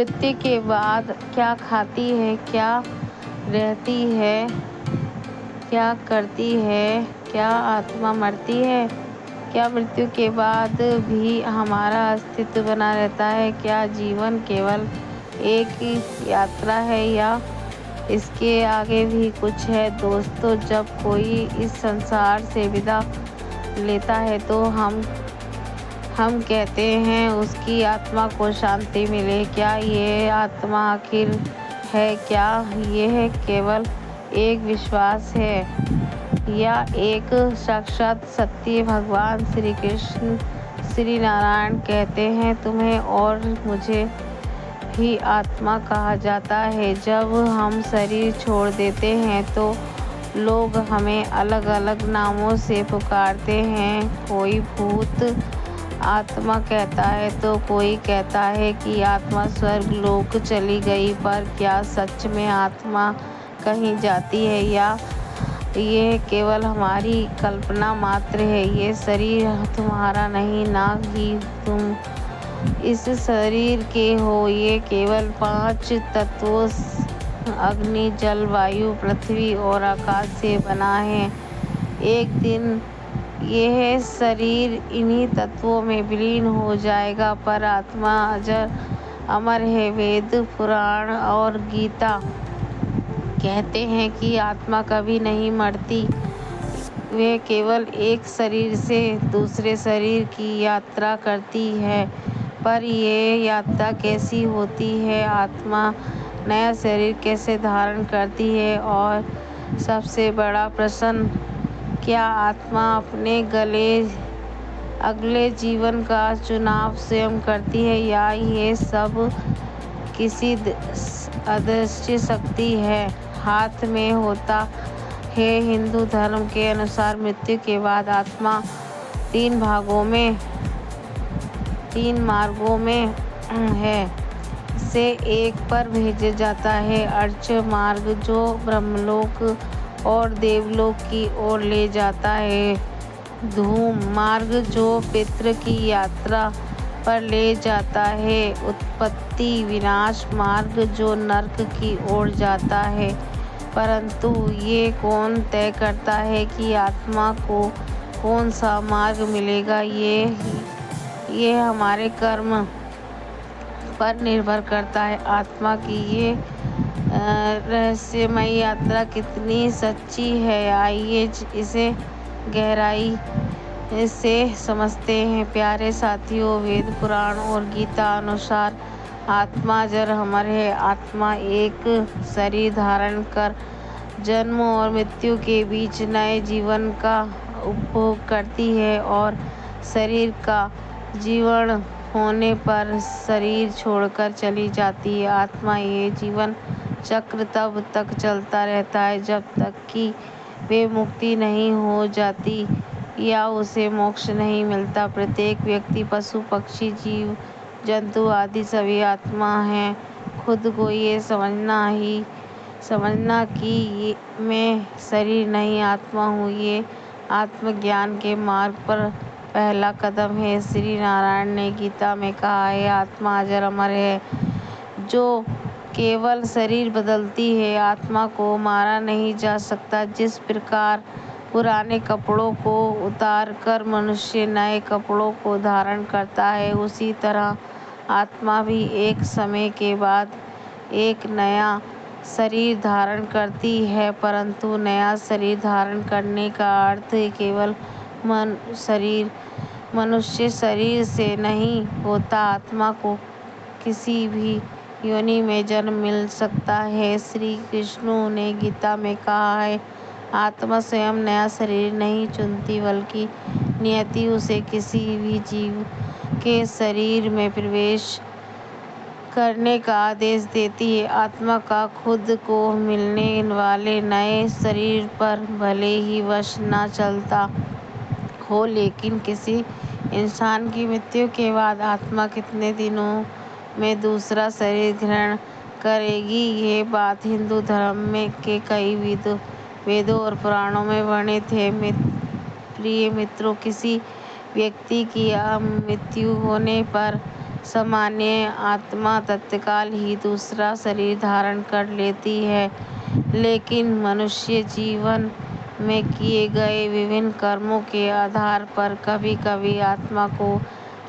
मृत्यु के बाद क्या खाती है, क्या रहती है, क्या करती है? क्या आत्मा मरती है? क्या मृत्यु के बाद भी हमारा अस्तित्व बना रहता है? क्या जीवन केवल एक यात्रा है या इसके आगे भी कुछ है? दोस्तों, जब कोई इस संसार से विदा लेता है तो हम कहते हैं उसकी आत्मा को शांति मिले। क्या ये आत्मा आखिर है? क्या यह केवल एक विश्वास है या एक साक्षात सत्य? भगवान श्री कृष्ण, श्री नारायण कहते हैं, तुम्हें और मुझे भी आत्मा कहा जाता है। जब हम शरीर छोड़ देते हैं तो लोग हमें अलग अलग नामों से पुकारते हैं। कोई भूत आत्मा कहता है तो कोई कहता है कि आत्मा स्वर्ग लोक चली गई। पर क्या सच में आत्मा कहीं जाती है या ये केवल हमारी कल्पना मात्र है? ये शरीर तुम्हारा नहीं, ना ही तुम इस शरीर के हो। ये केवल 5 तत्वों अग्नि, जल, वायु, पृथ्वी और आकाश से बना है। एक दिन यह शरीर इन्हीं तत्वों में विलीन हो जाएगा, पर आत्मा अमर है। वेद, पुराण और गीता कहते हैं कि आत्मा कभी नहीं मरती, वे केवल एक शरीर से दूसरे शरीर की यात्रा करती है। पर ये यात्रा कैसी होती है? आत्मा नया शरीर कैसे धारण करती है? और सबसे बड़ा प्रश्न, क्या आत्मा अपने अगले जीवन का चुनाव स्वयं करती है या ये सब किसी अदृश्य शक्ति है हाथ में होता है? हिंदू धर्म के अनुसार मृत्यु के बाद आत्मा 3 मार्गों में है से एक पर भेजा जाता है। अर्च मार्ग जो ब्रह्मलोक और देवलोक की ओर ले जाता है। धूम मार्ग जो पितृ की यात्रा पर ले जाता है। उत्पत्ति विनाश मार्ग जो नरक की ओर जाता है। परंतु ये कौन तय करता है कि आत्मा को कौन सा मार्ग मिलेगा? ये हमारे कर्म पर निर्भर करता है। आत्मा की ये रहस्यमयी यात्रा कितनी सच्ची है, आइए इसे गहराई से समझते हैं। प्यारे साथियों, वेद, पुराण और गीता अनुसार आत्मा जड़ अमर है। आत्मा एक शरीर धारण कर जन्म और मृत्यु के बीच नए जीवन का उपभोग करती है और शरीर का जीवन होने पर शरीर छोड़कर चली जाती है। आत्मा ये जीवन चक्र तब तक चलता रहता है जब तक कि वे मुक्ति नहीं हो जाती या उसे मोक्ष नहीं मिलता। प्रत्येक व्यक्ति, पशु, पक्षी, जीव जंतु आदि सभी आत्मा हैं। खुद को ये समझना कि मैं शरीर नहीं आत्मा हूँ, ये आत्मज्ञान के मार्ग पर पहला कदम है। श्री नारायण ने गीता में कहा है, आत्मा अजर अमर है जो केवल शरीर बदलती है। आत्मा को मारा नहीं जा सकता। जिस प्रकार पुराने कपड़ों को उतार कर मनुष्य नए कपड़ों को धारण करता है, उसी तरह आत्मा भी एक समय के बाद एक नया शरीर धारण करती है। परंतु नया शरीर धारण करने का अर्थ केवल मनुष्य शरीर से नहीं होता। आत्मा को किसी भी योनि में जन्म मिल सकता है। श्री कृष्ण ने गीता में कहा है, आत्मा स्वयं नया शरीर नहीं चुनती, बल्कि नियति उसे किसी भी जीव के शरीर में प्रवेश करने का आदेश देती है। आत्मा का खुद को मिलने वाले नए शरीर पर भले ही वश न चलता हो, लेकिन किसी इंसान की मृत्यु के बाद आत्मा कितने दिनों में दूसरा शरीर ग्रहण करेगी, ये बात हिंदू धर्म में के कई वेदों और पुराणों में वर्णित है। प्रिय मित्रों, किसी व्यक्ति की मृत्यु होने पर सामान्य आत्मा तत्काल ही दूसरा शरीर धारण कर लेती है, लेकिन मनुष्य जीवन में किए गए विभिन्न कर्मों के आधार पर कभी-कभी आत्मा को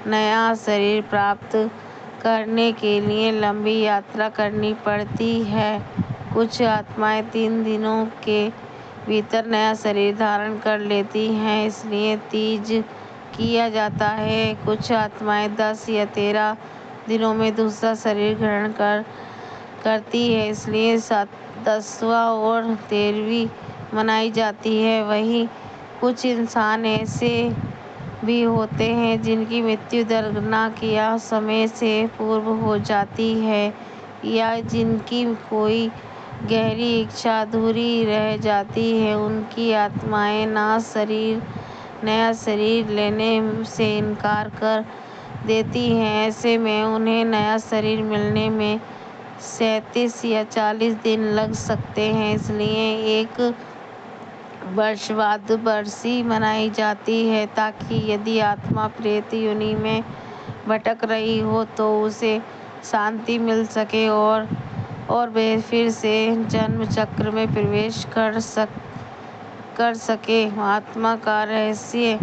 नया शरीर प्राप्त करने के लिए लंबी यात्रा करनी पड़ती है। कुछ आत्माएं 3 दिनों के भीतर नया शरीर धारण कर लेती हैं, इसलिए तीज किया जाता है। कुछ आत्माएं 10 या 13 दिनों में दूसरा शरीर ग्रहण करती है, इसलिए 10वां और 13वीं मनाई जाती है। वहीं कुछ इंसान ऐसे भी होते हैं जिनकी मृत्यु दर्दनाक या समय से पूर्व हो जाती है, या जिनकी कोई गहरी इच्छा अधूरी रह जाती है। उनकी आत्माएं नया शरीर लेने से इनकार कर देती हैं। ऐसे में उन्हें नया शरीर मिलने में 37 या 40 दिन लग सकते हैं, इसलिए एक वर्ष बाद बरसी मनाई जाती है, ताकि यदि आत्मा प्रेत योनि में भटक रही हो तो उसे शांति मिल सके और वह फिर से जन्म चक्र में प्रवेश कर सके। आत्मा का रहस्य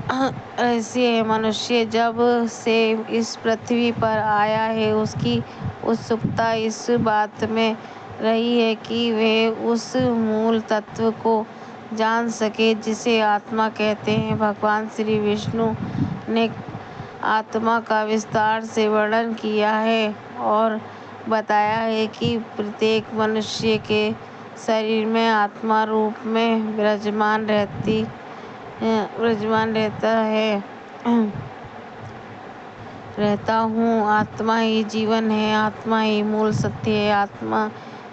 है, मनुष्य जब से इस पृथ्वी पर आया है उसकी उत्सुकता इस बात में रही है कि वह उस मूल तत्व को जान सके जिसे आत्मा कहते हैं। भगवान श्री विष्णु ने आत्मा का विस्तार से वर्णन किया है और बताया है कि प्रत्येक मनुष्य के शरीर में आत्मा रूप में विराजमान रहता हूँ। आत्मा ही जीवन है, आत्मा ही मूल सत्य है, आत्मा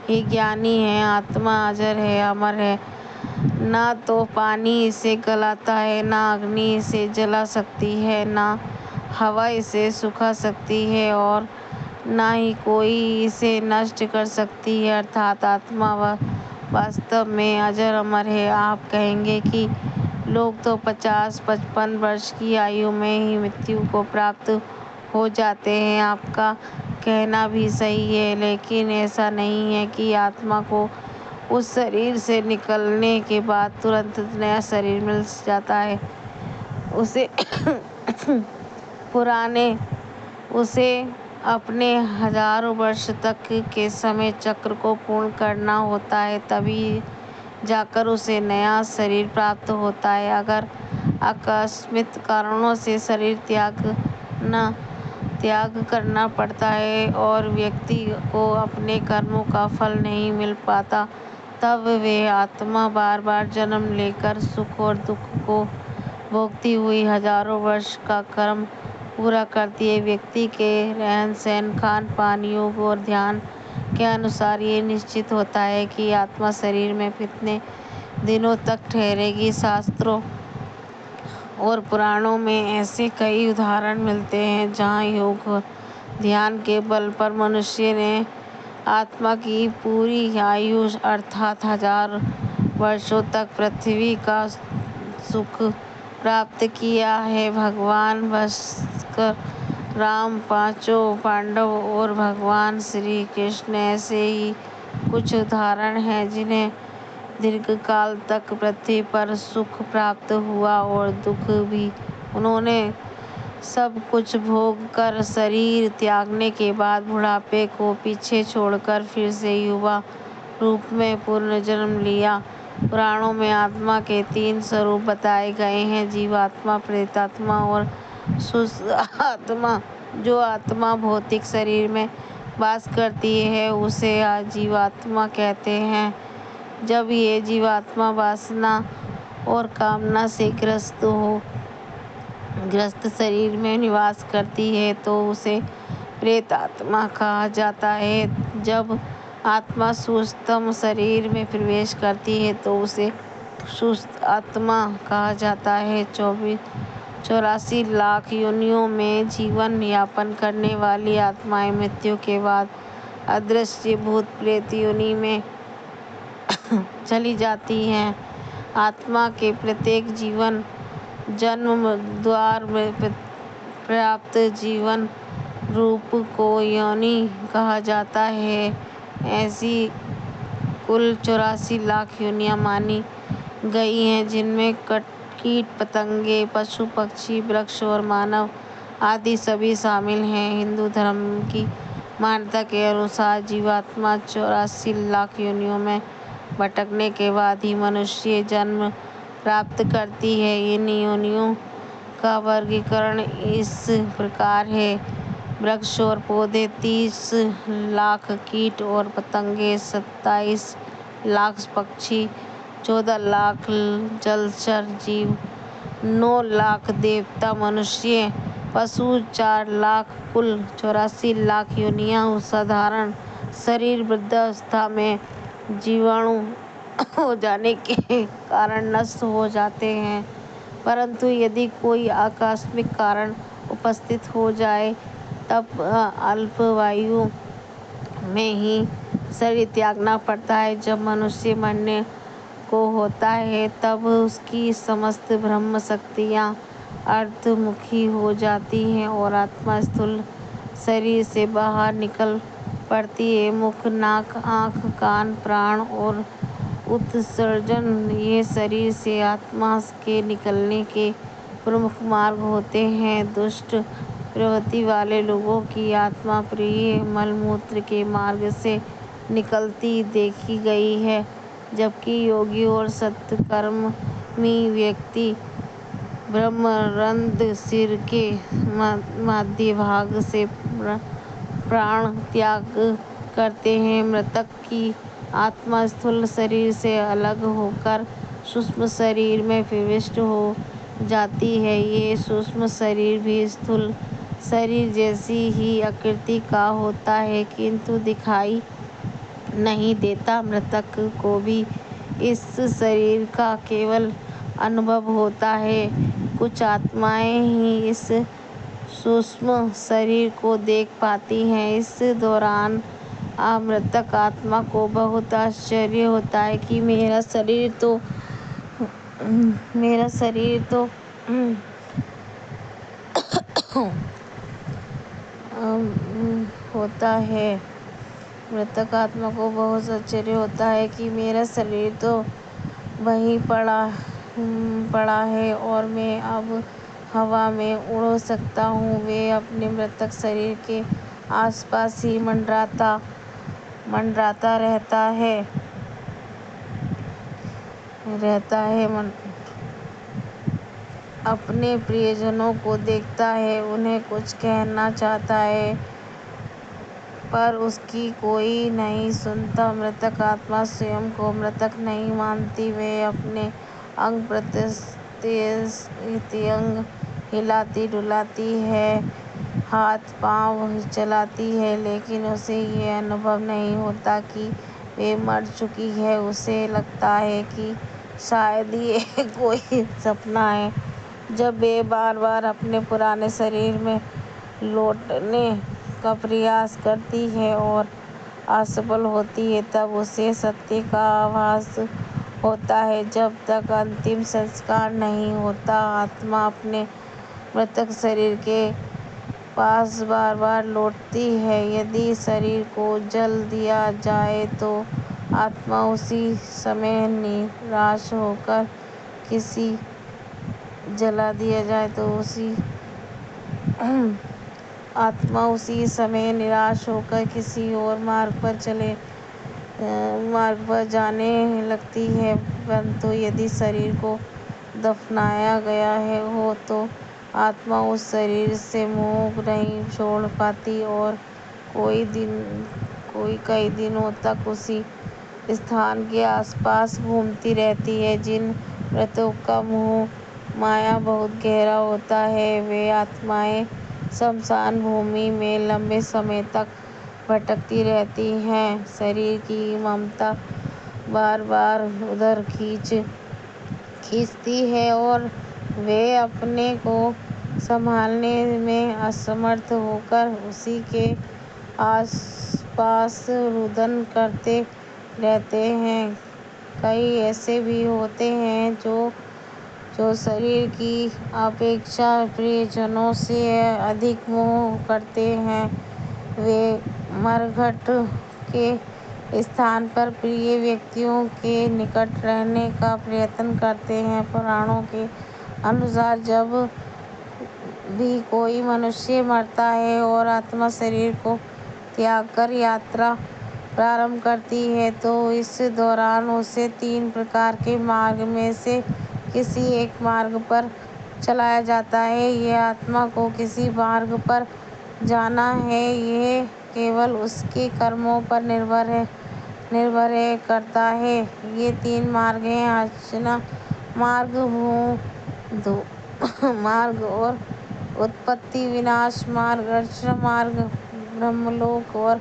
ही ज्ञानी है, आत्मा अजर है, अमर है। ना तो पानी इसे गलाता है, ना अग्नि इसे जला सकती है, ना हवा इसे सुखा सकती है और ना ही कोई इसे नष्ट कर सकती है, अर्थात आत्मा वास्तव में अजर अमर है। आप कहेंगे कि लोग तो 50-55 वर्ष की आयु में ही मृत्यु को प्राप्त हो जाते हैं। आपका कहना भी सही है, लेकिन ऐसा नहीं है कि आत्मा को उस शरीर से निकलने के बाद तुरंत नया शरीर मिल जाता है। उसे अपने हजारों वर्ष तक के समय चक्र को पूर्ण करना होता है, तभी जाकर उसे नया शरीर प्राप्त होता है। अगर आकस्मिक कारणों से शरीर त्याग करना पड़ता है और व्यक्ति को अपने कर्मों का फल नहीं मिल पाता, तब वे आत्मा बार बार जन्म लेकर सुख और दुख को भोगती हुई हजारों वर्ष का कर्म पूरा करती है। व्यक्ति के रहन सहन, खान पान, योग और ध्यान के अनुसार ये निश्चित होता है कि आत्मा शरीर में कितने दिनों तक ठहरेगी। शास्त्रों और पुराणों में ऐसे कई उदाहरण मिलते हैं जहाँ योग और ध्यान के बल पर मनुष्य ने आत्मा की पूरी आयु अर्थात 1000 वर्षों तक पृथ्वी का सुख प्राप्त किया है। भगवान भास्कर, राम, पांचों पांडव और भगवान श्री कृष्ण ऐसे ही कुछ उदाहरण हैं जिन्हें दीर्घकाल तक पृथ्वी पर सुख प्राप्त हुआ और दुख भी। उन्होंने सब कुछ भोग कर शरीर त्यागने के बाद बुढ़ापे को पीछे छोड़कर फिर से युवा रूप में पुनर्जन्म लिया। पुराणों में आत्मा के 3 स्वरूप बताए गए हैं, जीवात्मा, प्रेतात्मा और शुद्ध आत्मा। जो आत्मा भौतिक शरीर में वास करती है उसे जीवात्मा कहते हैं। जब ये जीवात्मा वासना और कामना से ग्रस्त शरीर में निवास करती है तो उसे प्रेत आत्मा कहा जाता है। जब आत्मा सूक्ष्म शरीर में प्रवेश करती है तो उसे सुषुप्त आत्मा कहा जाता है। 84 लाख योनियों में जीवन यापन करने वाली आत्माएं मृत्यु के बाद अदृश्य भूत प्रेत योनि में चली जाती हैं। आत्मा के प्रत्येक जन्म द्वार प्राप्त जीवन रूप को योनि कहा जाता है। ऐसी कुल 84 लाख योनियां मानी गई हैं, जिनमें कीट पतंगे, पशु पक्षी, वृक्ष और मानव आदि सभी शामिल हैं। हिंदू धर्म की मान्यता के अनुसार जीवात्मा 84 लाख योनियों में भटकने के बाद ही मनुष्य जन्म प्राप्त करती है। इन योनियों का वर्गीकरण इस प्रकार है: वृक्ष और पौधे 30 लाख, कीट और पतंगे 27 लाख, पक्षी 14 लाख, जलचर जीव 9 लाख, देवता, मनुष्य, पशु 4 लाख। कुल 84 लाख योनियां साधारण शरीर वृद्धावस्था में जीवाणु हो जाने के कारण नष्ट हो जाते हैं, परंतु यदि कोई आकस्मिक कारण उपस्थित हो जाए तब अल्पायु में ही शरीर त्यागना पड़ता है। जब मनुष्य मरने को होता है तब उसकी समस्त ब्रह्म शक्तियाँ अंतर्मुखी हो जाती हैं और आत्मा स्थूल शरीर से बाहर निकल पड़ती है। मुख, नाक, आँख, कान, प्राण और उत्सर्जन ये शरीर से आत्मा के निकलने के प्रमुख मार्ग होते हैं। दुष्ट प्रवृत्ति वाले लोगों की आत्मा प्रिय मलमूत्र के मार्ग से निकलती देखी गई है, जबकि योगी और सत्कर्मी व्यक्ति ब्रह्मरंध्र सिर के मध्य भाग से प्राण त्याग करते हैं। मृतक की आत्मा स्थूल शरीर से अलग होकर सूक्ष्म शरीर में प्रविष्ट हो जाती है। ये सूक्ष्म शरीर भी स्थूल शरीर जैसी ही आकृति का होता है, किंतु दिखाई नहीं देता। मृतक को भी इस शरीर का केवल अनुभव होता है। कुछ आत्माएं ही इस सूक्ष्म शरीर को देख पाती हैं। इस दौरान मृतक आत्मा को बहुत आश्चर्य होता है कि मेरा शरीर तो होता है। मृतक आत्मा को बहुत आश्चर्य होता है कि मेरा शरीर तो वहीं पड़ा है और मैं अब हवा में उड़ सकता हूँ। वे अपने मृतक शरीर के आसपास ही मंडराता रहता है। अपने प्रियजनों को देखता है, उन्हें कुछ कहना चाहता है, पर उसकी कोई नहीं सुनता। मृतक आत्मा स्वयं को मृतक नहीं मानती। वे अपने अंग प्रत्यंग हिलाती डुलाती है, हाथ पांव चलाती है, लेकिन उसे ये अनुभव नहीं होता कि वे मर चुकी है। उसे लगता है कि शायद ये कोई सपना है। जब वे बार बार अपने पुराने शरीर में लौटने का प्रयास करती है और असफल होती है, तब उसे सत्य का आभास होता है। जब तक अंतिम संस्कार नहीं होता, आत्मा अपने मृतक शरीर के पास बार बार लौटती है। यदि शरीर को जल दिया जाए तो आत्मा उसी समय निराश होकर किसी और मार्ग पर जाने लगती है। परंतु यदि शरीर को दफनाया गया हो तो आत्मा उस शरीर से मोह नहीं छोड़ पाती और कई दिनों तक उसी स्थान के आसपास घूमती रहती है। जिन मृतकों का मोह माया बहुत गहरा होता है, वे आत्माएं श्मशान भूमि में लंबे समय तक भटकती रहती हैं। शरीर की ममता बार बार उधर खींचती है और वे अपने को संभालने में असमर्थ होकर उसी के आसपास रुदन करते रहते हैं। कई ऐसे भी होते हैं जो जो शरीर की अपेक्षा प्रियजनों से अधिक मोह करते हैं, वे मरघट के स्थान पर प्रिय व्यक्तियों के निकट रहने का प्रयत्न करते हैं। पुराणों के अनुसार जब भी कोई मनुष्य मरता है और आत्मा शरीर को त्याग कर यात्रा प्रारंभ करती है, तो इस दौरान उसे 3 प्रकार के मार्ग में से किसी एक मार्ग पर चलाया जाता है। यह आत्मा को किसी मार्ग पर जाना है, यह केवल उसके कर्मों पर निर्भर करता है। ये 3 मार्ग हैं: अर्चना मार्ग, मोक्ष मार्ग और उत्पत्ति विनाश मार्ग। अर्चना मार्ग ब्रह्मलोक और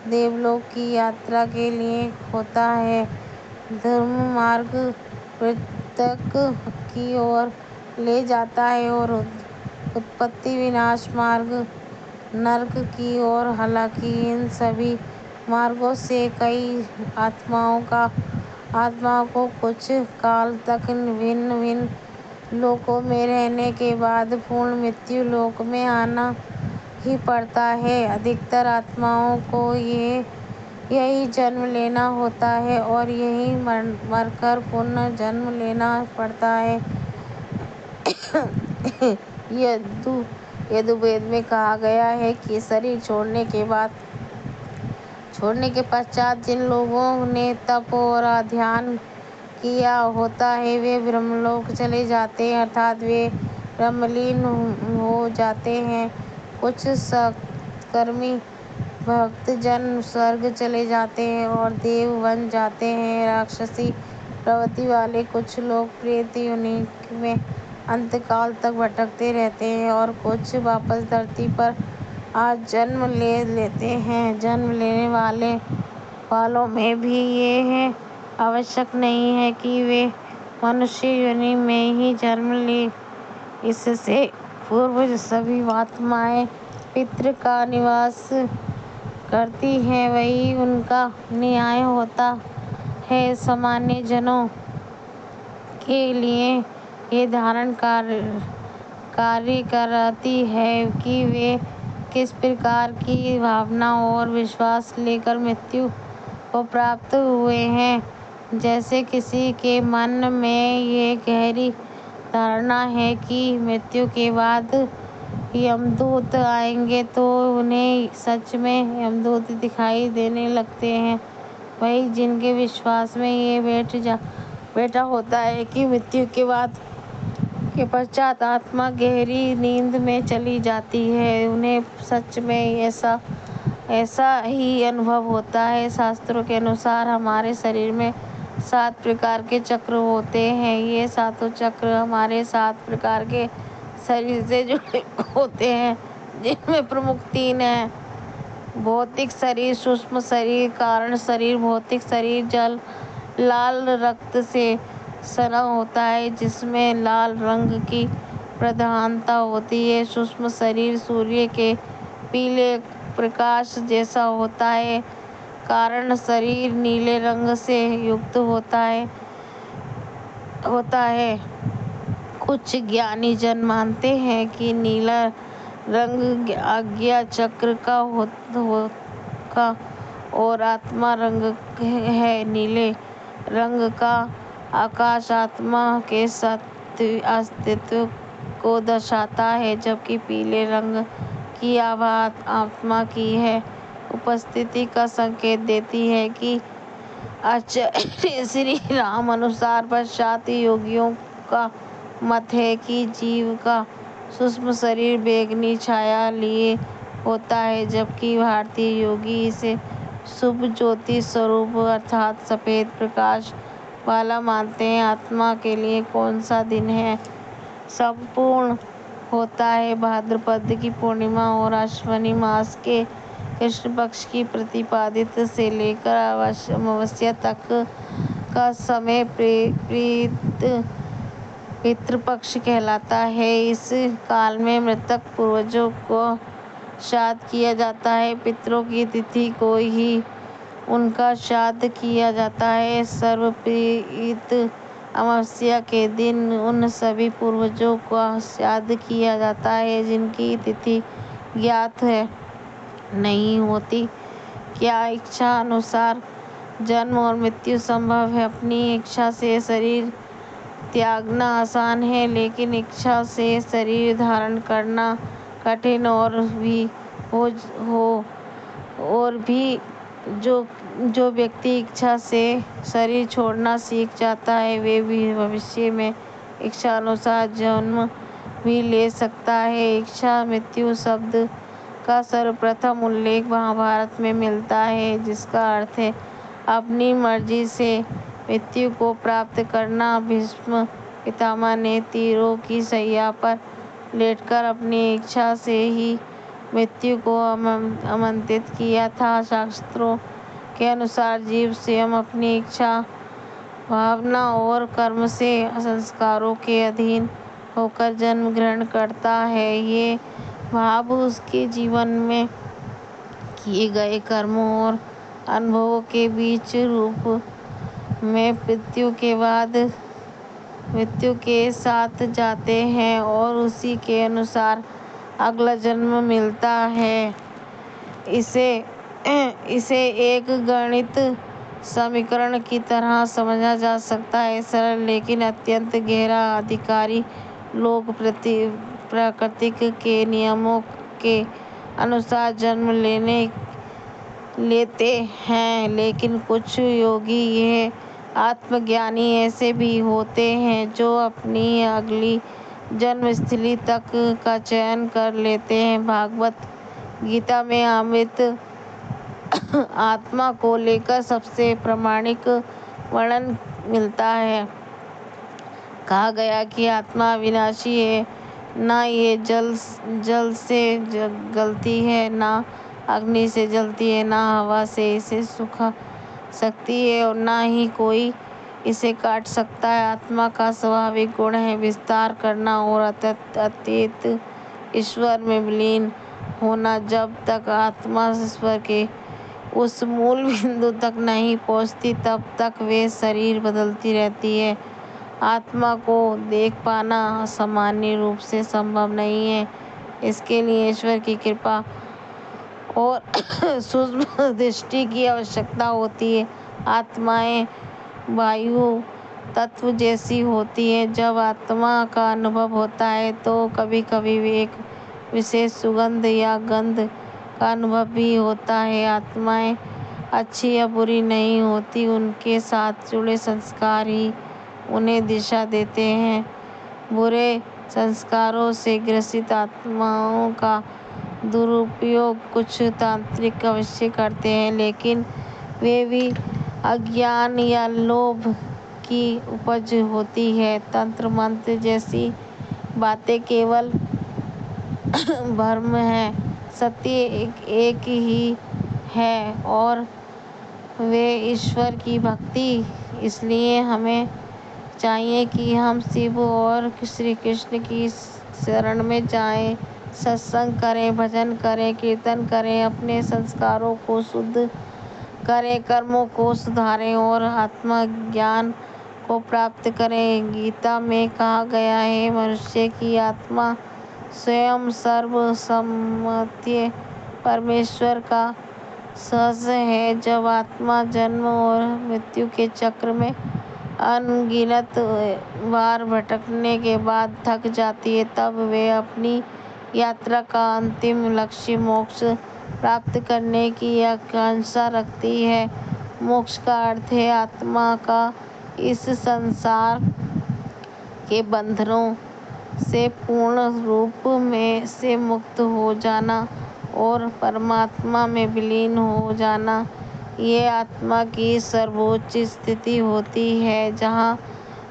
देवलोक की यात्रा के लिए होता है। धर्म मार्ग मृतक की ओर ले जाता है और उत्पत्ति विनाश मार्ग नरक की ओर। हालांकि इन सभी मार्गों से कई आत्माओं को कुछ काल तक भिन्न भिन्न लोकों में रहने के बाद पूर्ण मृत्यु लोक में आना ही पड़ता है। अधिकतर आत्माओं को यही जन्म लेना होता है और यही मरकर पुनः जन्म लेना पड़ता है। यजुर्वेद में कहा गया है कि शरीर छोड़ने के पश्चात जिन लोगों ने तप और ध्यान किया होता है, वे ब्रह्मलोक चले जाते हैं, अर्थात वे ब्रह्मलीन हो जाते हैं। कुछ सत्कर्मी भक्तजन स्वर्ग चले जाते हैं और देव बन जाते हैं। राक्षसी प्रवृत्ति वाले कुछ लोग प्रेत योनि में अंतकाल तक भटकते रहते हैं और कुछ वापस धरती पर आज जन्म ले लेते हैं। जन्म लेने वालों में भी यह आवश्यक नहीं है कि वे मनुष्य योनि में ही जन्म लें। इससे पूर्व सभी आत्माएं पितृ का निवास करती हैं, वही उनका न्याय होता है। सामान्य जनों के लिए ये धारणा कार्य करती है कि वे किस प्रकार की भावना और विश्वास लेकर मृत्यु को प्राप्त हुए हैं। जैसे किसी के मन में ये गहरी धारणा है कि मृत्यु के बाद यमदूत आएंगे, तो उन्हें सच में यमदूत दिखाई देने लगते हैं। वहीं जिनके विश्वास में ये बैठा होता है कि मृत्यु के पश्चात आत्मा गहरी नींद में चली जाती है, उन्हें सच में ऐसा ही अनुभव होता है। शास्त्रों के अनुसार हमारे शरीर में 7 प्रकार के चक्र होते हैं। ये 7 चक्र हमारे 7 प्रकार के शरीर से जुड़े होते हैं, जिनमें प्रमुख 3 हैं: भौतिक शरीर, सूक्ष्म शरीर, कारण शरीर। भौतिक शरीर जल लाल रक्त से सना होता है, जिसमें लाल रंग की प्रधानता होती है। सूक्ष्म शरीर सूर्य के पीले प्रकाश जैसा होता है। कारण शरीर नीले रंग से युक्त होता है। कुछ ज्ञानी जन मानते हैं कि नीला रंग आज्ञा चक्र का होगा और आत्मा रंग है। नीले रंग का आकाश आत्मा के अस्तित्व को दर्शाता है, जबकि पीले रंग की आभा आत्मा की है उपस्थिति का संकेत देती है कि आचार्य श्री राम अनुसार पश्चात योगियों का मत है कि जीव का सूक्ष्म शरीर बैंगनी छाया लिए होता है, जबकि भारतीय योगी इसे शुभ ज्योति स्वरूप अर्थात सफेद प्रकाश वाला मानते हैं। आत्मा के लिए कौन सा दिन है संपूर्ण होता है? भाद्रपद की पूर्णिमा और अश्विनी मास के कृष्ण पक्ष की प्रतिपदा से लेकर अमावस्या तक का समय पितृपक्ष कहलाता है। इस काल में मृतक पूर्वजों को श्राद्ध किया जाता है। पितरों की तिथि को ही उनका श्राद्ध किया जाता है। सर्वपित अमावस्या के दिन उन सभी पूर्वजों का याद किया जाता है जिनकी तिथि ज्ञात है नहीं होती। क्या इच्छा अनुसार जन्म और मृत्यु संभव है? अपनी इच्छा से शरीर त्यागना आसान है, लेकिन इच्छा से शरीर धारण करना कठिन और भी जो जो व्यक्ति इच्छा से शरीर छोड़ना सीख जाता है वे भी भविष्य में इच्छा अनुसार जन्म भी ले सकता है। इच्छा मृत्यु शब्द का सर्वप्रथम उल्लेख महाभारत में मिलता है, जिसका अर्थ है अपनी मर्जी से मृत्यु को प्राप्त करना। भीष्म पितामह ने तीरों की शैया पर लेटकर अपनी इच्छा से ही मृत्यु को आमंत्रित किया था। शास्त्रों के अनुसार जीव स्वयं अपनी इच्छा, भावना और कर्म से संस्कारों के अधीन होकर जन्म ग्रहण करता है। ये भाव उसके जीवन में किए गए कर्मों और अनुभवों के बीच रूप में मृत्यु के साथ जाते हैं और उसी के अनुसार अगला जन्म मिलता है। इसे एक गणित समीकरण की तरह समझा जा सकता है, सरल लेकिन अत्यंत गहरा। अधिकारी लोग प्रकृति के नियमों के अनुसार जन्म लेते हैं, लेकिन कुछ योगी ये आत्मज्ञानी ऐसे भी होते हैं जो अपनी अगली जन्मस्थली तक का चयन कर लेते हैं। भागवत गीता में अमृत आत्मा को लेकर सबसे प्रामाणिक वर्णन मिलता है। कहा गया कि आत्मा अविनाशी है, न ये जल से गलती है, न अग्नि से जलती है, न हवा से इसे सुखा सकती है और न ही कोई इसे काट सकता है। आत्मा का स्वाभाविक गुण है विस्तार करना और अतीत ईश्वर में विलीन होना। जब तक आत्मा ईश्वर के उस मूल बिंदु तक नहीं पहुंचती तब तक वे शरीर बदलती रहती है। आत्मा को देख पाना सामान्य रूप से संभव नहीं है, इसके लिए ईश्वर की कृपा और सूक्ष्म दृष्टि की आवश्यकता होती है। आत्माएं वायु तत्व जैसी होती है। जब आत्मा का अनुभव होता है तो कभी कभी एक विशेष सुगंध या गंध का अनुभव भी होता है। आत्माएं अच्छी या बुरी नहीं होती, उनके साथ जुड़े संस्कार ही उन्हें दिशा देते हैं। बुरे संस्कारों से ग्रसित आत्माओं का दुरुपयोग कुछ तांत्रिक अवश्य करते हैं, लेकिन वे भी अज्ञान या लोभ की उपज होती है। तंत्र मंत्र जैसी बातें केवल भ्रम है, सत्य एक ही है और वे ईश्वर की भक्ति। इसलिए हमें चाहिए कि हम शिव और श्री कृष्ण की शरण में जाएं, सत्संग करें, भजन करें, कीर्तन करें, अपने संस्कारों को शुद्ध करें, कर्मों को सुधारें और आत्मज्ञान को प्राप्त करें। गीता में कहा गया है, मनुष्य की आत्मा स्वयं सर्वसम्मति परमेश्वर का सहज है। जब आत्मा जन्म और मृत्यु के चक्र में अनगिनत बार भटकने के बाद थक जाती है, तब वे अपनी यात्रा का अंतिम लक्ष्य मोक्ष प्राप्त करने की आकांक्षा रखती है। मोक्ष का अर्थ है आत्मा का इस संसार के बंधनों से पूर्ण रूप से मुक्त हो जाना और परमात्मा में विलीन हो जाना। ये आत्मा की सर्वोच्च स्थिति होती है जहाँ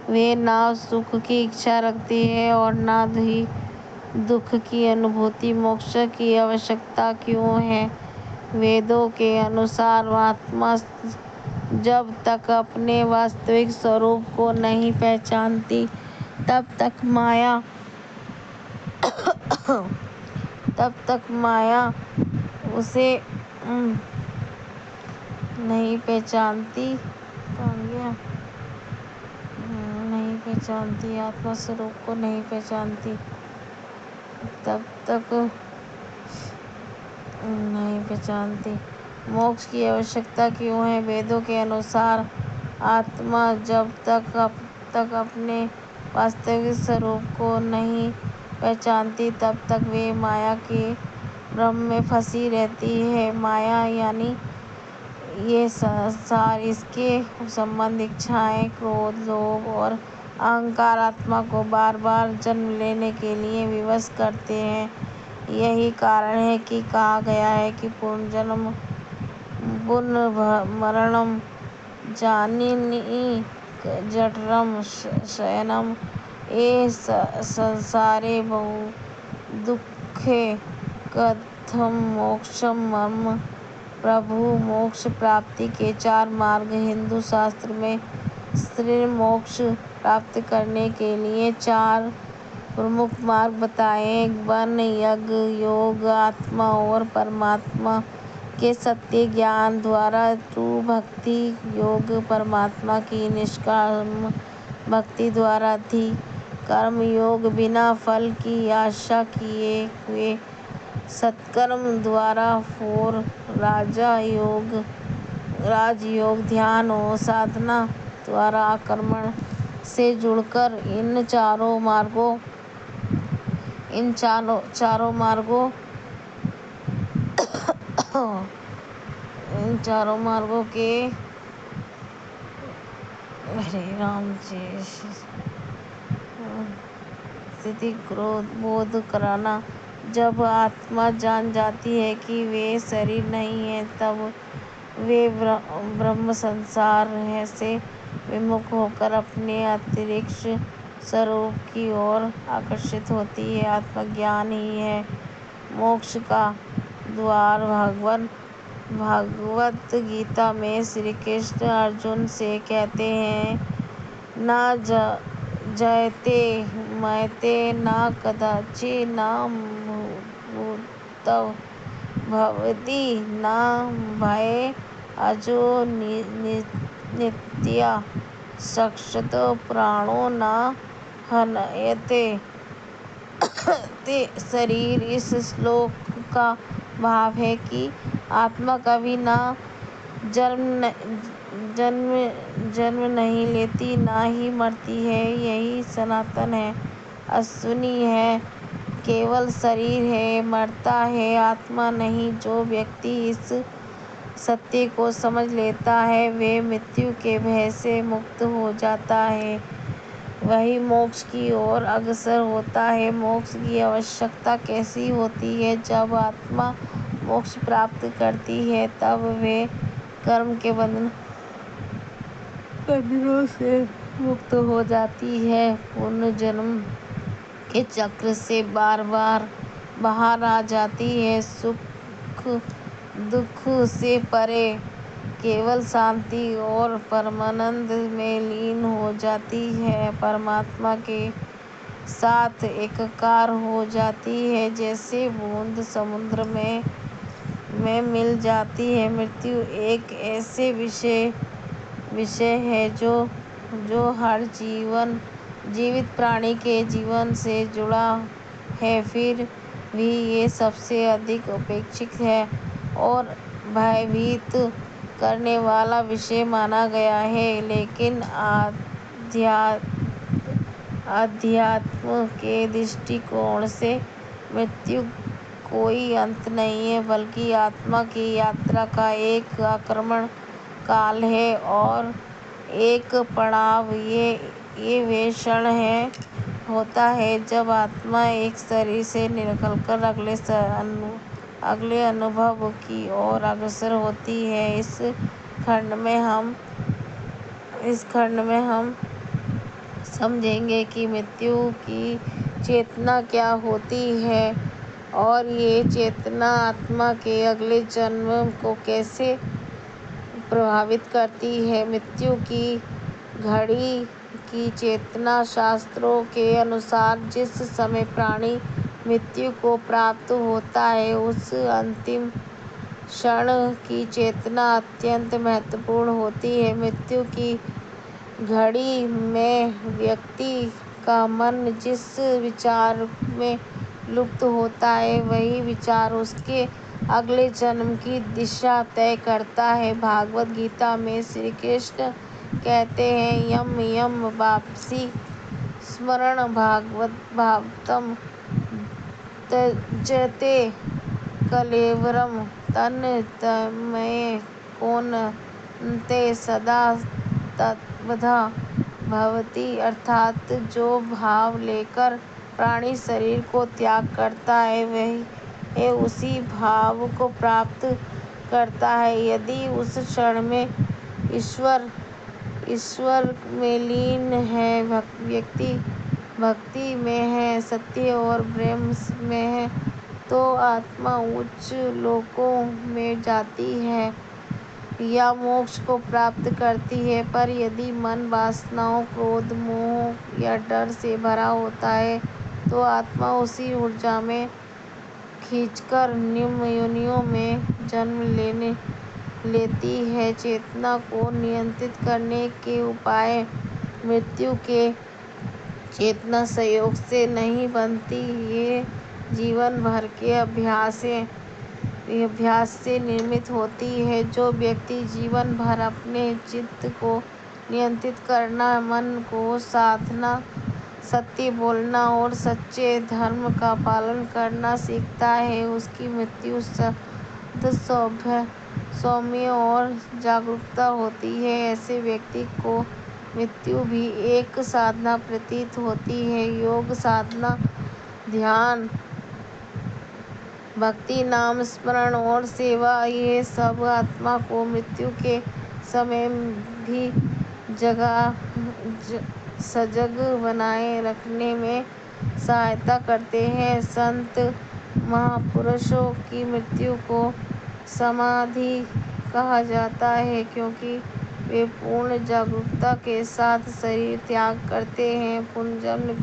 वे ना सुख की इच्छा रखती है और ना ही दुख की अनुभूति। मोक्ष की आवश्यकता क्यों है? वेदों के अनुसार आत्मा जब तक अपने वास्तविक स्वरूप को नहीं पहचानती तब तक माया उसे नहीं पहचानती, आत्मा स्वरूप को नहीं पहचानती, तब तक नहीं पहचानती। मोक्ष की आवश्यकता क्यों है? वेदों के अनुसार आत्मा जब तक अपने वास्तविक स्वरूप को नहीं पहचानती तब तक वे माया के भ्रम में फंसी रहती है। माया यानी ये संसार, इसके संबंध, इच्छाएं, क्रोध, लोभ और अहंकार आत्मा को बार बार जन्म लेने के लिए विवश करते हैं। यही कारण है कि कहा गया है कि पुनर्जन्म पुनर्मरणम जननी जठरम शयनम ये संसारे बहु दुखे कथम मोक्षम मम प्रभु। मोक्ष प्राप्ति के 4 मार्ग हिंदू शास्त्र में स्थिर मोक्ष प्राप्त करने के लिए 4 प्रमुख मार्ग बताए हैं। वन, यज्ञ, योग, आत्मा और परमात्मा के सत्य ज्ञान द्वारा। 2 भक्ति योग परमात्मा की निष्काम भक्ति द्वारा। 3 कर्म योग बिना फल की आशा किए हुए सत्कर्म द्वारा। 4 राजयोग ध्यान और साधना द्वारा। कर्मण से जुड़कर इन चारों मार्गों के हरे राम जी स्थिति बोध कराना। जब आत्मा जान जाती है कि वे शरीर नहीं है तब वे ब्रह्म संसार से विमुख होकर अपने अंतरिक्ष स्वरूप की ओर आकर्षित होती है। आत्मज्ञान ही है मोक्ष का द्वार। भगवत गीता में श्री कृष्ण अर्जुन से कहते हैं, न जयते मयते न कदाचि न भूतः भवति न भय अजो नित्या शाश्वतो प्राणो न हन्यते। शरीर। इस श्लोक का भाव है कि आत्मा कभी जन्म नहीं लेती, ना ही मरती है। यही सनातन है, अश्विनी है, केवल शरीर है, मरता है, आत्मा नहीं। जो व्यक्ति इस सत्य को समझ लेता है वे मृत्यु के भय से मुक्त हो जाता है, वही मोक्ष की ओर अग्रसर होता है। मोक्ष की आवश्यकता कैसी होती है? जब आत्मा मोक्ष प्राप्त करती है तब वे कर्म के बंधनों से मुक्त हो जाती है, पुनर्जन्म के चक्र से बार बाहर आ जाती है, सुख दुख से परे केवल शांति और परमानंद में लीन हो जाती है, परमात्मा के साथ एकाकार हो जाती है, जैसे बूंद समुद्र में मिल जाती है। मृत्यु एक ऐसे विषय है जो हर जीवित प्राणी के जीवन से जुड़ा है, फिर भी ये सबसे अधिक उपेक्षित है और भयभीत करने वाला विषय माना गया है। लेकिन अध्यात्म के दृष्टिकोण से मृत्यु कोई अंत नहीं है, बल्कि आत्मा की यात्रा का एक आक्रमण काल है और एक पड़ाव। ये वे क्षण होता है जब आत्मा एक शरीर से निकलकर अगले अनुभव की ओर अग्रसर होती है। इस खंड में हम समझेंगे कि मृत्यु की चेतना क्या होती है और ये चेतना आत्मा के अगले जन्म को कैसे प्रभावित करती है। मृत्यु की घड़ी की चेतना। शास्त्रों के अनुसार जिस समय प्राणी मृत्यु को प्राप्त होता है उस अंतिम क्षण की चेतना अत्यंत महत्वपूर्ण होती है। मृत्यु की घड़ी में व्यक्ति का मन जिस विचार में लुप्त होता है वही विचार उसके अगले जन्म की दिशा तय करता है। भागवत गीता में श्री कृष्ण कहते हैं, यम यम वापसी स्मरण भागवतम त्यजते कलेवरम तन तन्मय कोनते सदा तद्बधा भवति। अर्थात जो भाव लेकर प्राणी शरीर को त्याग करता है वह उसी भाव को प्राप्त करता है। यदि उस क्षण में ईश्वर में लीन है, व्यक्ति भक्ति में है, सत्य और ब्रह्म में है, तो आत्मा उच्च लोकों में जाती है या मोक्ष को प्राप्त करती है। पर यदि मन वासनाओं, क्रोध, मोह या डर से भरा होता है तो आत्मा उसी ऊर्जा में खींचकर निम्न योनियों में जन्म लेती है। चेतना को नियंत्रित करने के उपाय मृत्यु के चेतना संयोग से नहीं बनती, ये जीवन भर के अभ्यास से निर्मित होती है। जो व्यक्ति जीवन भर अपने चित्त को नियंत्रित करना, मन को साधना, सत्य बोलना और सच्चे धर्म का पालन करना सीखता है, उसकी मृत्यु शुद्ध, सौम्य और जागरूकता होती है। ऐसे व्यक्ति को मृत्यु भी एक साधना प्रतीत होती है। योग साधना, ध्यान, भक्ति, नाम स्मरण और सेवा, ये सब आत्मा को मृत्यु के समय भी सजग बनाए रखने में सहायता करते हैं। संत महापुरुषों की मृत्यु को समाधि कहा जाता है क्योंकि वे पूर्ण जागरूकता के साथ शरीर त्याग करते हैं। पुनर्जन्म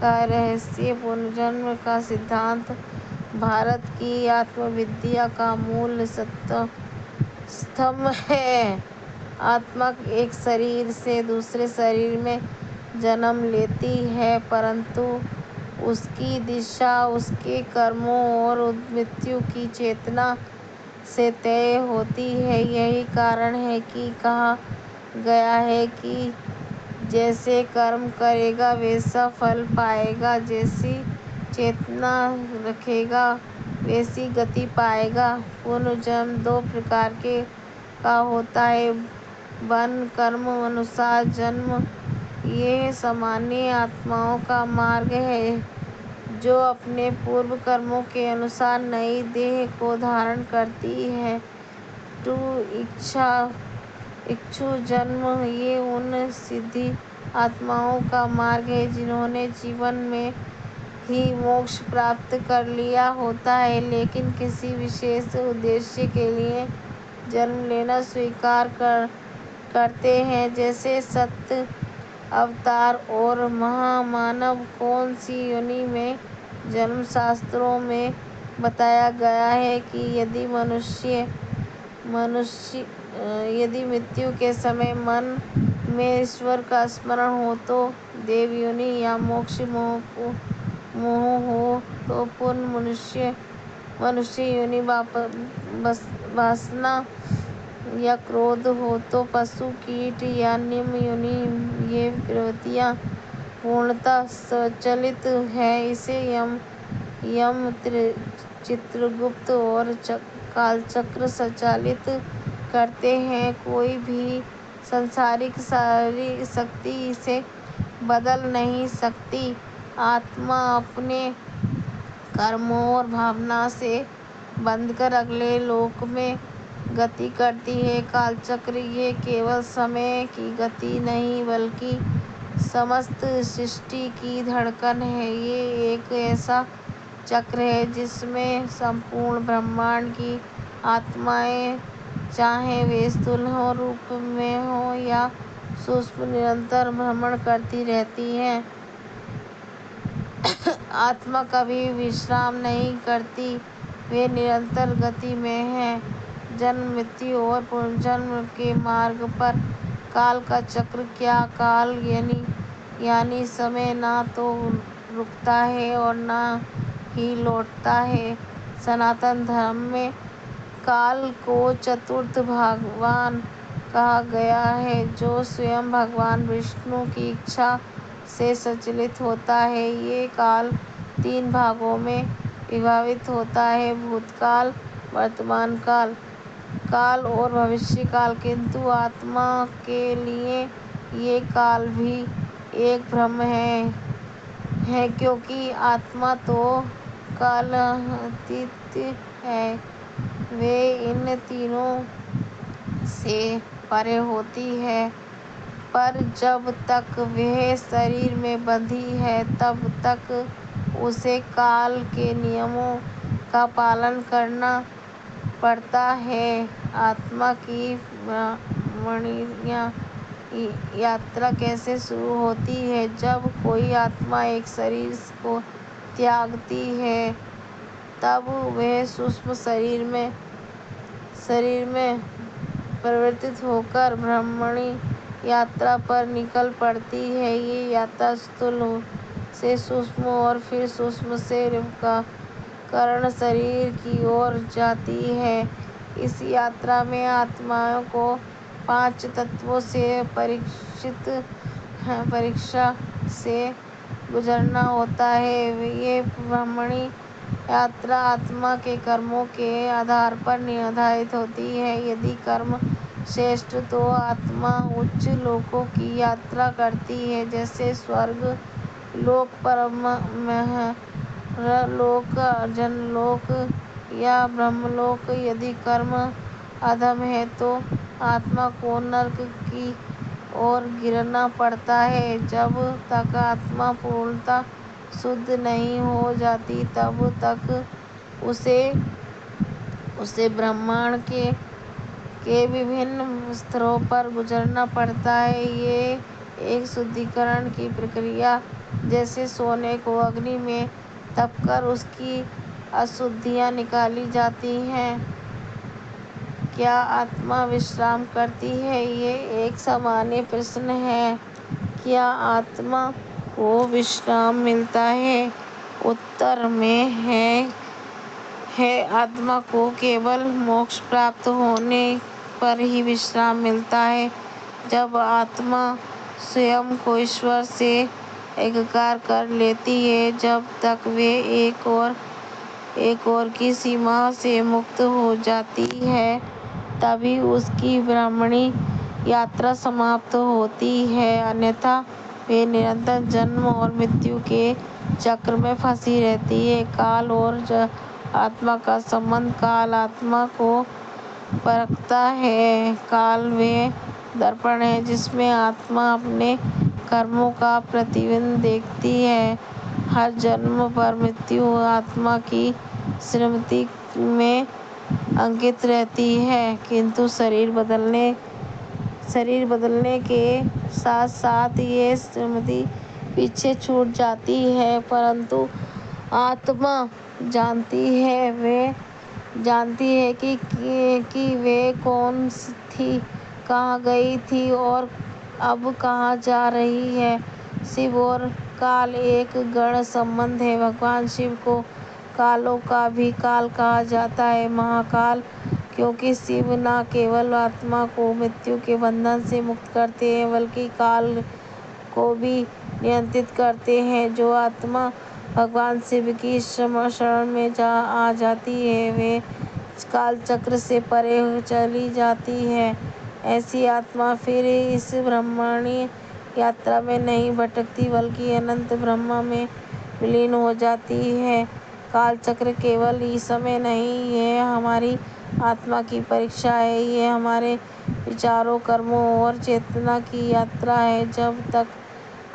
का रहस्य। पुनर्जन्म का सिद्धांत भारत की आत्मविद्या का मूल स्तंभ है। आत्मा एक शरीर से दूसरे शरीर में जन्म लेती है, परंतु उसकी दिशा उसके कर्मों और मृत्यु की चेतना से तय होती है। यही कारण है कि कहा गया है कि जैसे कर्म करेगा वैसा फल पाएगा, जैसी चेतना रखेगा वैसी गति पाएगा। पुनर्जन्म दो प्रकार का होता है, वन कर्म अनुसार जन्म। ये सामान्य आत्माओं का मार्ग है जो अपने पूर्व कर्मों के अनुसार नई देह को धारण करती है। टू इच्छु जन्म, ये उन सिद्धि आत्माओं का मार्ग है जिन्होंने जीवन में ही मोक्ष प्राप्त कर लिया होता है, लेकिन किसी विशेष उद्देश्य के लिए जन्म लेना स्वीकार करते हैं, जैसे सत्य अवतार और महामानव। कौन सी योनि में जन्म? शास्त्रों में बताया गया है कि यदि मृत्यु के समय मन में ईश्वर का स्मरण हो तो देव योनि या मोक्ष मोह हो तो पुनः मनुष्य योनि, वासना या क्रोध हो तो पशु, कीट या निम्न योनि। ये प्रवृत्तियां पूर्णतः स्वचालित है। इसे यम, चित्रगुप्त और कालचक्र संचालित करते हैं। कोई भी सांसारिक शक्ति इसे बदल नहीं सकती। आत्मा अपने कर्मों और भावना से बंधकर अगले लोक में गति करती है। कालचक्र ये केवल समय की गति नहीं बल्कि समस्त सृष्टि की धड़कन है। ये एक ऐसा चक्र है जिसमें संपूर्ण ब्रह्मांड की आत्माएं, चाहे वे स्थूल रूप में हो या सूक्ष्म, निरंतर भ्रमण करती रहती हैं। आत्मा कभी विश्राम नहीं करती, वे निरंतर गति में है। जन्म, मृत्यु और पुनर्जन्म के मार्ग पर काल का चक्र क्या? काल यानी समय ना तो रुकता है और ना ही लौटता है। सनातन धर्म में काल को चतुर्थ भगवान कहा गया है, जो स्वयं भगवान विष्णु की इच्छा से संचालित होता है। ये काल 3 भागों में विभाजित होता है: भूतकाल, वर्तमान काल और भविष्य काल। किंतु आत्मा के लिए ये काल भी एक भ्रम है, क्योंकि आत्मा तो कालातीत है। वे इन तीनों से परे होती है, पर जब तक वह शरीर में बंधी है तब तक उसे काल के नियमों का पालन करना पड़ता है। आत्मा की ब्रह्मणीय यात्रा कैसे शुरू होती है? जब कोई आत्मा एक शरीर को त्यागती है, तब वह सूक्ष्म शरीर में परिवर्तित होकर ब्रह्मणी यात्रा पर निकल पड़ती है। ये यात्रा स्थूल से सूक्ष्म और फिर सूक्ष्म से कारण शरीर की ओर जाती है। इस यात्रा में आत्माओं को 5 तत्वों से परीक्षा से गुजरना होता है। ये ब्रह्मणी यात्रा आत्मा के कर्मों के आधार पर निर्धारित होती है। यदि कर्म श्रेष्ठ तो आत्मा उच्च लोकों की यात्रा करती है, जैसे स्वर्ग लोक, परलोक, जनलोक या ब्रह्मलोक। यदि कर्म अधम है तो आत्मा को नरक की ओर गिरना पड़ता है। जब तक आत्मा पूर्णतः शुद्ध नहीं हो जाती, तब तक उसे ब्रह्मांड के विभिन्न स्तरों पर गुजरना पड़ता है। ये एक शुद्धिकरण की प्रक्रिया, जैसे सोने को अग्नि में तपकर उसकी अशुद्धियां निकाली जाती हैं। क्या आत्मा विश्राम करती है? ये एक सामान्य प्रश्न है। क्या आत्मा को विश्राम मिलता है? उत्तर में है आत्मा को केवल मोक्ष प्राप्त होने पर ही विश्राम मिलता है। जब आत्मा स्वयं को ईश्वर से एकीकार कर लेती है, जब तक वे एक और की सीमा से मुक्त हो जाती है, तभी उसकी ब्रह्मणी यात्रा समाप्त होती है। अन्यथा वे निरंतर जन्म और मृत्यु के चक्र में फंसी रहती है। काल और आत्मा का संबंध। काल आत्मा को परखता है। काल वह दर्पण है जिसमें आत्मा अपने कर्मों का प्रतिबिंब देखती है। हर जन्म पर मृत्यु आत्मा की स्मृति में अंकित रहती है, किंतु शरीर बदलने के साथ साथ ये स्मृति पीछे छूट जाती है। परंतु आत्मा जानती है कि वे कौन थी, कहाँ गई थी और अब कहाँ जा रही है। शिव और काल एक गण संबंध है। भगवान शिव को कालों का भी काल कहा जाता है, महाकाल, क्योंकि शिव न केवल आत्मा को मृत्यु के बंधन से मुक्त करते हैं, बल्कि काल को भी नियंत्रित करते हैं। जो आत्मा भगवान शिव की शरण में आ जाती है, वे काल चक्र से परे चली जाती है। ऐसी आत्मा फिर इस ब्रह्मणी यात्रा में नहीं भटकती, बल्कि अनंत ब्रह्म में विलीन हो जाती है। काल चक्र केवल ही समय नहीं, ये हमारी आत्मा की परीक्षा है। ये हमारे विचारों, कर्मों और चेतना की यात्रा है। जब तक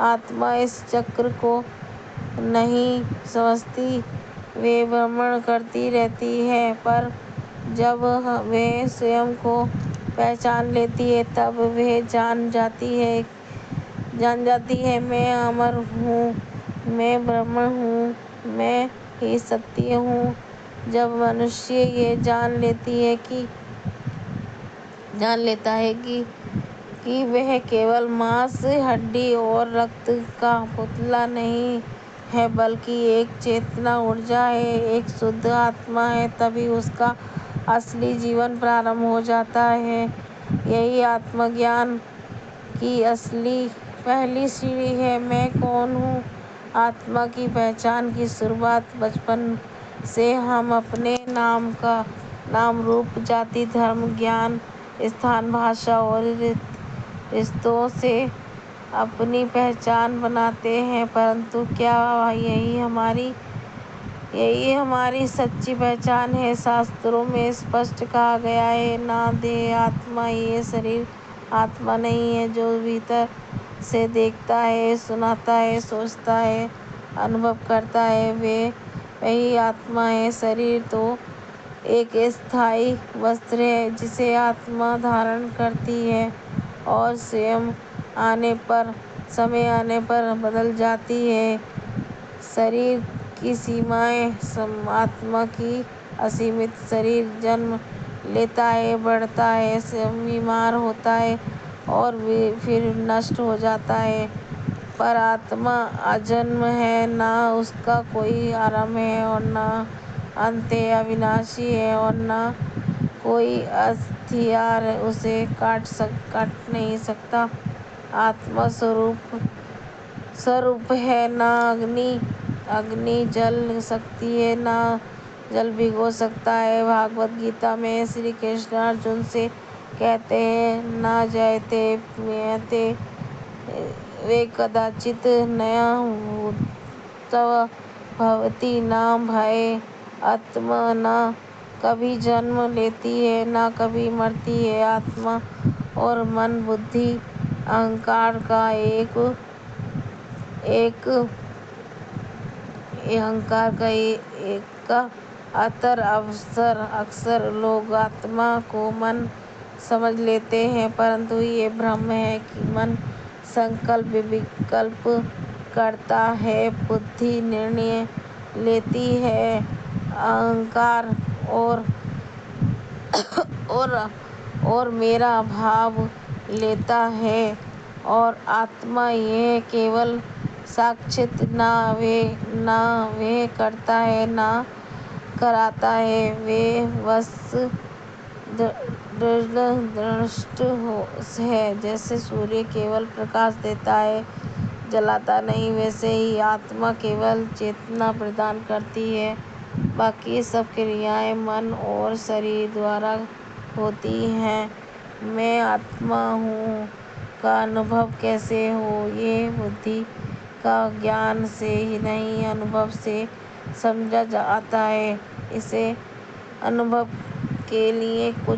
आत्मा इस चक्र को नहीं समझती, वे भ्रमण करती रहती है, पर जब वे स्वयं को पहचान लेती है, तब वे जान जाती है, मैं अमर हूँ, मैं ब्रह्म हूँ, मैं ही सत्य हूँ। जब मनुष्य ये जान लेता है कि कि वह केवल मांस, हड्डी और रक्त का पुतला नहीं है, बल्कि एक चेतना ऊर्जा है, एक शुद्ध आत्मा है। तभी उसका असली जीवन प्रारंभ हो जाता है। यही आत्मज्ञान की असली पहली सीढ़ी है। मैं कौन हूँ? आत्मा की पहचान की शुरुआत बचपन से हम अपने नाम, रूप, जाति, धर्म, ज्ञान, स्थान, भाषा और रिश्तों से अपनी पहचान बनाते हैं। परंतु क्या यही हमारी सच्ची पहचान है? शास्त्रों में स्पष्ट कहा गया है, ना देह आत्मा। ये शरीर आत्मा नहीं है। जो भीतर से देखता है, सुनता है, सोचता है, अनुभव करता है, वही आत्मा है। शरीर तो एक स्थायी वस्त्र है जिसे आत्मा धारण करती है और समय आने पर बदल जाती है। शरीर की सीमाएं, आत्मा की असीमित। शरीर जन्म लेता है, बढ़ता है, बीमार होता है और फिर नष्ट हो जाता है। पर आत्मा अजन्म है, ना उसका कोई आरंभ है और ना अंत है, अविनाशी है और ना कोई हथियार उसे काट नहीं सकता। आत्मा स्वरूप है, ना अग्नि जल सकती है, ना जल भिगो सकता है। भागवत गीता में श्री कृष्ण अर्जुन से कहते हैं, न जायते म्रियते वे कदाचित् न भवति न भय। आत्मा न कभी जन्म लेती है, न कभी मरती है। आत्मा और मन, बुद्धि, अहंकार का एक अंतर। अक्सर लोग आत्मा को मन समझ लेते हैं, परंतु ये भ्रम है कि मन संकल्प विकल्प करता है, बुद्धि निर्णय लेती है, अहंकार और मेरा भाव लेता है, और आत्मा यह केवल साक्षित। ना वह करता है, ना कराता है, वे बस दृष्ट है। जैसे सूर्य केवल प्रकाश देता है, जलाता नहीं, वैसे ही आत्मा केवल चेतना प्रदान करती है। बाकी सब क्रियाएं मन और शरीर द्वारा होती हैं। मैं आत्मा हूँ का अनुभव कैसे हो? ये बुद्धि का ज्ञान से ही नहीं, अनुभव से समझा जाता है। इसे अनुभव के लिए कुछ